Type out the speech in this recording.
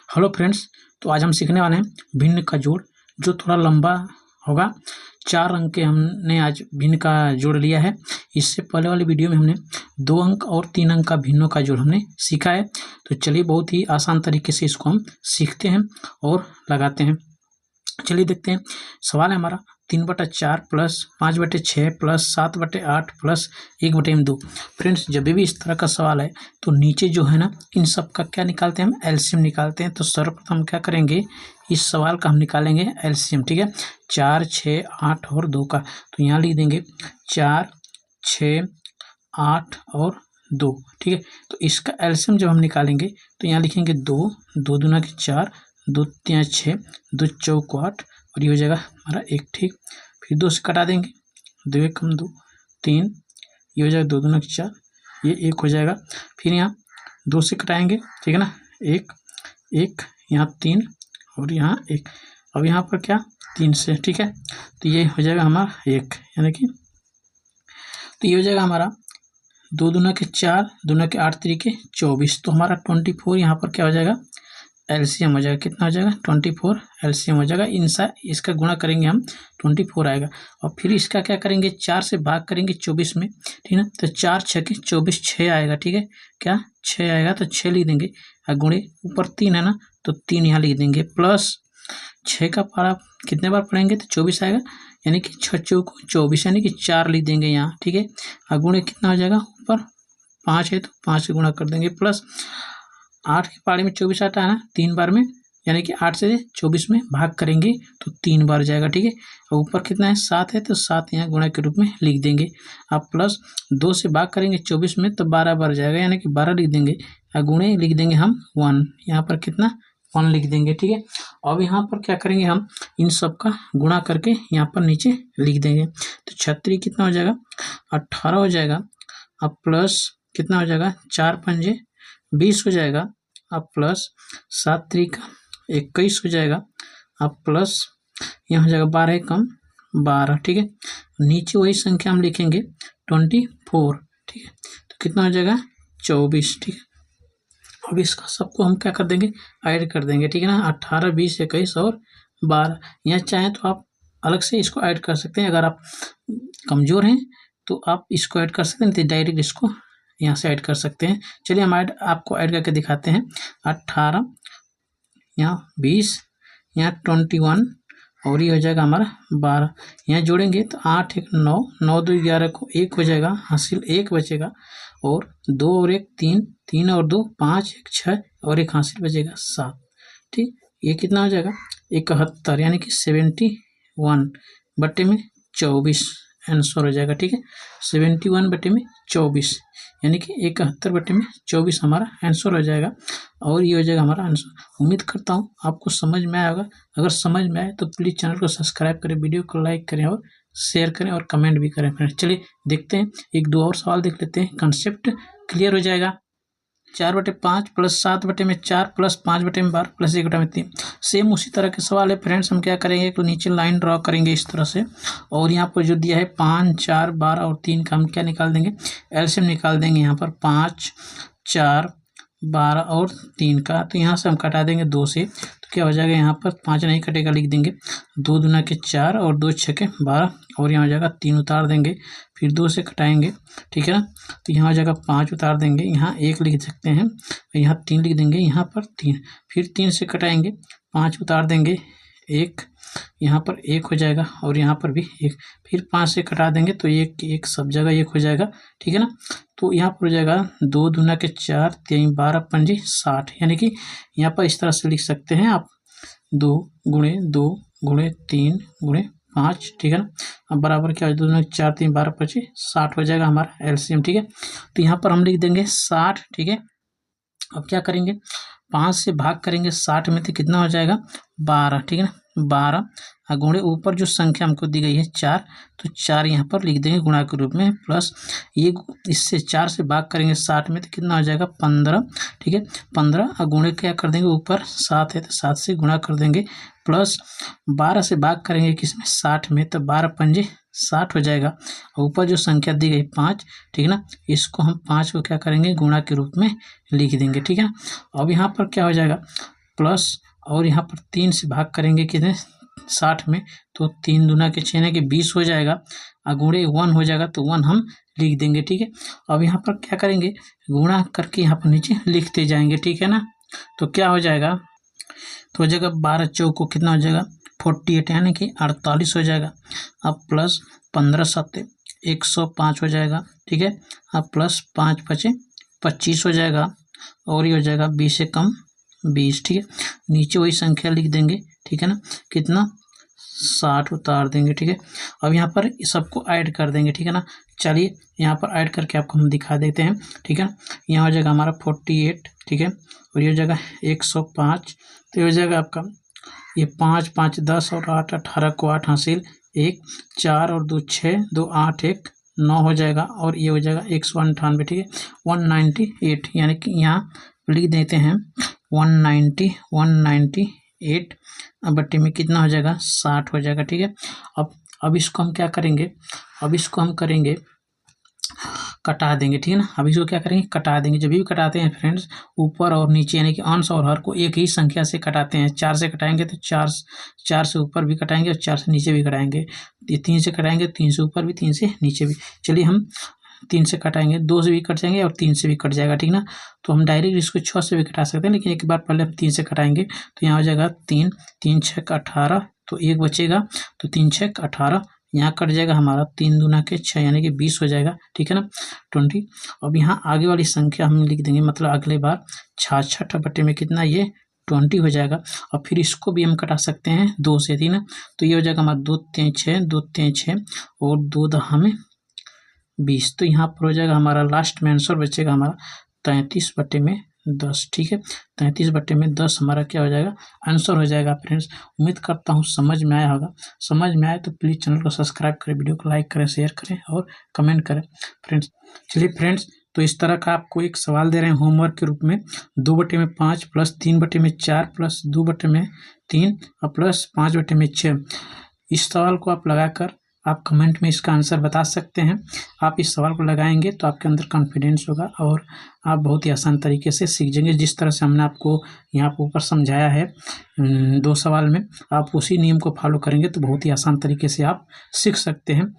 Hello friends, तो आज हम सीखने वाले हैं भिन्न का जोड़, जो थोड़ा लंबा होगा। 4 अंक के हमने आज भिन्न का जोड़ लिया है। इससे पहले वाली वीडियो में हमने 2 अंक और 3 अंक का भिन्नों का जोड़ हमने सीखा है। तो चलिए बहुत ही आसान तरीके से इसको हम सीखते हैं और लगाते हैं। चलिए देखते हैं। सवाल है हमारा 3/4 प्लस 5/6 प्लस 7/8 प्लस 1/2। फ्रेंड्स, जब भी इस तरह का सवाल है तो नीचे जो है ना, इन सब का क्या निकालते हैं, हम एलसीएम निकालते हैं। तो सर्वप्रथम क्या करेंगे, इस सवाल का हम निकालेंगे एलसीएम। ठीक है, 4, 6, 8 और 2 का। तो यहाँ लिख देंगे 4, 6, 8 और 2। ठीक है, तो इसका एलसीएम जब हम निकालेंगे तो यहाँ लिखेंगे 2, 2 दूना के 4, 2 3 6, 2 चौक 8 और ये हो जाएगा हमारा 1। ठीक, फिर 2 से कटा देंगे, 2 1 कम 2 3, ये हो जाएगा 2 दूना के 4, ये 1 हो जाएगा। फिर यहाँ 2 से कटाएंगे, ठीक है ना, 1 1, यहाँ 3 और यहाँ 1। अब यहाँ पर क्या 3 से, ठीक है, तो ये हो जाएगा हमारा 1, यानी कि तो ये हो जाएगा हमारा 2 दूना के 4, दूना के 8 तरीके 24। तो हमारा 24 यहाँ पर क्या हो जाएगा, एलसीएम हो जाएगा। कितना हो जाएगा, 24 एलसीएम हो जाएगा। इसका गुणा करेंगे हम, 24 आएगा। और फिर इसका क्या करेंगे, 4 से भाग करेंगे 24 में, ठीक है ना। तो 4 6 के 24, 6 आएगा। ठीक है, क्या 6 आएगा, तो 6 लिख देंगे। गुणे ऊपर 3 है ना, तो 3 यहाँ लिख देंगे। प्लस 6 का पारा कितने बार पढ़ेंगे, तो 24 आएगा, यानी कि 6 चौक 24, यानी कि 4 लिख देंगे यहाँ। ठीक है, गुणे कितना हो जाएगा, ऊपर 5 है तो 5 से गुणा कर देंगे। प्लस 8 के पारे में 24 आता है ना, 3 बार में, यानी कि 8 से 24 में भाग करेंगे तो 3 बार जाएगा। ठीक है, और ऊपर कितना है, 7 है, तो 7 यहाँ गुणा के रूप में लिख देंगे। अब प्लस 2 से भाग करेंगे 24 में तो 12 बार जाएगा, यानी कि 12 लिख देंगे। और गुणे लिख देंगे हम 1, यहाँ पर कितना 1 लिख देंगे। ठीक है, अब यहाँ पर क्या करेंगे, हम इन सब का गुणा करके यहाँ पर नीचे लिख देंगे। तो 36 कितना हो जाएगा, 18 हो जाएगा। अब प्लस कितना हो जाएगा, 4 पंजे 20 हो जाएगा। अब प्लस 7 त्रिक 21 हो जाएगा। अब प्लस यहाँ हो जाएगा 12 कम 12। ठीक है, नीचे वही संख्या हम लिखेंगे 24। ठीक है, तो कितना हो जाएगा 24। ठीक है, अब इसका सबको हम क्या कर देंगे, ऐड कर देंगे। ठीक है ना, 18 20 21 और 12। यहाँ चाहें तो आप अलग से इसको ऐड कर सकते हैं। अगर आप कमज़ोर हैं तो आप इसको ऐड कर सकते हैं, तो डायरेक्ट इसको यहाँ से ऐड कर सकते हैं। चलिए हम आपको ऐड करके दिखाते हैं। 18 यहाँ 20, यहाँ 21 और ये हो जाएगा हमारा 12। यहाँ जोड़ेंगे तो 8 1 9, 9 2 11 को 1 हो जाएगा, हासिल 1 बचेगा। और 2 और 1 3, 3 और 2 5, 1 6 और 1 हासिल बचेगा 7। ठीक, ये कितना हो जाएगा 71, यानी कि 71/24 आंसर हो जाएगा। ठीक है, 71/24 यानी कि 71/24 हमारा आंसर हो जाएगा। और ये हो जाएगा हमारा आंसर। उम्मीद करता हूँ आपको समझ में आया होगा। अगर समझ में आए तो प्लीज़ चैनल को सब्सक्राइब करें, वीडियो को लाइक करें और शेयर करें और कमेंट भी करें। फ्रेंड्स, चलिए देखते हैं, 1 2 और सवाल देख लेते हैं, कंसेप्ट क्लियर हो जाएगा। 4/5 प्लस 7/4 प्लस 5/12 प्लस 1/3। सेम उसी तरह के सवाल है फ्रेंड्स। हम क्या करेंगे, तो नीचे लाइन ड्रॉ करेंगे इस तरह से, और यहाँ पर जो दिया है 5 4 12 और 3 का हम क्या निकाल देंगे, एलसीएम निकाल देंगे। यहाँ पर 5 4 12 और 3 का, तो यहाँ से हम कटा देंगे 2 से, तो क्या हो जाएगा, यहाँ पर 5 नहीं कटेगा, लिख देंगे 2 दूना के 4 और 2 6 के 12 और यहाँ हो जाएगा 3 उतार देंगे। फिर 2 से कटाएंगे, ठीक है ना, तो यहाँ हो जाएगा 5 उतार देंगे, यहाँ 1 लिख सकते हैं, यहाँ 3 लिख देंगे, यहाँ पर 3। फिर 3 से कटाएंगे, 5 उतार देंगे, 1 यहाँ पर 1 हो जाएगा और यहाँ पर भी 1। फिर 5 से कटा देंगे तो 1 सब जगह 1 हो जाएगा। ठीक है ना, तो यहाँ पर हो जाएगा 2 दूना के 4 3 12 पंजे 60, यानी कि यहाँ पर इस तरह से लिख सकते हैं आप, 2 गुणे 2 गुणे 3 गुणे 5। ठीक है ना, अब बराबर क्या, 2 दूना 4 3 12 5 60 हो जाएगा हमारा एलसीएम। ठीक है, तो यहाँ पर हम लिख देंगे 60। ठीक है, अब क्या करेंगे, 5 से भाग करेंगे 60 में तो कितना हो जाएगा 12। ठीक है ना, 12 गुणे ऊपर जो संख्या हमको दी गई है 4, तो 4 यहाँ पर लिख देंगे गुणा के रूप में। प्लस ये इससे 4 से भाग करेंगे 60 में तो कितना हो जाएगा 15। ठीक है, 15 गुणे क्या कर देंगे, ऊपर 7 है तो 7 से गुणा कर देंगे। प्लस 12 से भाग करेंगे किसमें, 60 में, तो 12 पंजे 60 हो जाएगा। और ऊपर जो संख्या दी गई 5, ठीक है ना, इसको हम 5 को क्या करेंगे, गुणा के रूप में लिख देंगे। ठीक है ना, अब यहाँ पर क्या हो जाएगा, प्लस और यहाँ पर 3 से भाग करेंगे कितने 60 में, तो 3 दूना के 6 यानी कि 20 हो जाएगा, गुणे 1 हो जाएगा तो 1 हम लिख देंगे। ठीक है, अब यहाँ पर क्या करेंगे, गुणा करके यहाँ पर नीचे लिखते जाएंगे। ठीक है ना, तो क्या हो जाएगा, तो हो जाएगा 12 चौको कितना हो जाएगा 48 यानी कि 48 हो जाएगा। अब प्लस 15 7 105 हो जाएगा। ठीक है, अब प्लस 5 5 25 हो जाएगा, और ये हो जाएगा 20 से कम 20। ठीक है, नीचे वही संख्या लिख देंगे। ठीक है ना, कितना 60 उतार देंगे। ठीक है, अब यहाँ पर सबको ऐड कर देंगे। ठीक है ना, चलिए यहाँ पर ऐड करके आपको हम दिखा देते हैं। ठीक है, यहाँ हो जाएगा हमारा 48। ठीक है, और ये हो जाएगा 105, तो ये हो जाएगा आपका ये 5 5 10 और 8 18 को 8 हासिल 1 4 और 2 6 2 8 1 9 हो जाएगा, और ये हो जाएगा 198। ठीक है, 198 यानी कि यहाँ लिख देते हैं 198 बट्टे में कितना हो जाएगा 60 हो जाएगा। ठीक है, अब इसको हम क्या करेंगे, अब इसको हम करेंगे कटा देंगे। ठीक है ना, अब इसको क्या करेंगे कटा देंगे। जब भी कटाते हैं फ्रेंड्स, ऊपर और नीचे यानी कि अंश और हर को एक ही संख्या से कटाते हैं। 4 से कटाएंगे तो 4 से ऊपर भी कटाएंगे और 4 से नीचे भी कटाएंगे। ये 3 से कटाएंगे 3 से ऊपर भी 3 से नीचे भी। चलिए हम 3 से कटाएंगे, 2 से भी कट जाएंगे और 3 से भी कट जाएगा। ठीक ना, तो हम डायरेक्ट इसको 6 से भी कटा सकते हैं, लेकिन एक बार पहले हम 3 से कटाएंगे। तो यहाँ हो जाएगा 3 3 6 18, तो 1 बचेगा, तो 3 6 18 यहाँ कट जाएगा हमारा 3 दूना के 6 यानी कि 20 हो जाएगा। ठीक है ना, 20। अब यहाँ आगे वाली संख्या हम लिख देंगे, मतलब अगले बार 66 बट्टे में कितना ये 20 हो जाएगा। और फिर इसको भी हम कटा सकते हैं 2 से। ठीक ना, तो ये हो जाएगा हमारा 2 3 6 2 3 6 और 2 दहा में 20। तो यहाँ पर हो जाएगा हमारा लास्ट में आंसर बचेगा हमारा 33 बट्टे में 10। ठीक है, 33 बट्टे में 10 हमारा क्या हो जाएगा आंसर हो जाएगा। फ्रेंड्स, उम्मीद करता हूँ समझ में आया होगा। समझ में आए तो प्लीज़ चैनल को सब्सक्राइब करें, वीडियो को लाइक करें, शेयर करें और कमेंट करें। फ्रेंड्स, चलिए फ्रेंड्स, तो इस तरह का आपको एक सवाल दे रहे हैं होमवर्क के रूप में, 2 बट्टे में 5 प्लस 3 बट्टे में 4 प्लस 2 बट्टे में 3 और प्लस 5 बट्टे में 6। इस सवाल को आप लगाकर आप कमेंट में इसका आंसर बता सकते हैं। आप इस सवाल को लगाएंगे तो आपके अंदर कॉन्फिडेंस होगा और आप बहुत ही आसान तरीके से सीख जाएंगे। जिस तरह से हमने आपको यहाँ पर ऊपर समझाया है 2 सवाल में, आप उसी नियम को फॉलो करेंगे तो बहुत ही आसान तरीके से आप सीख सकते हैं।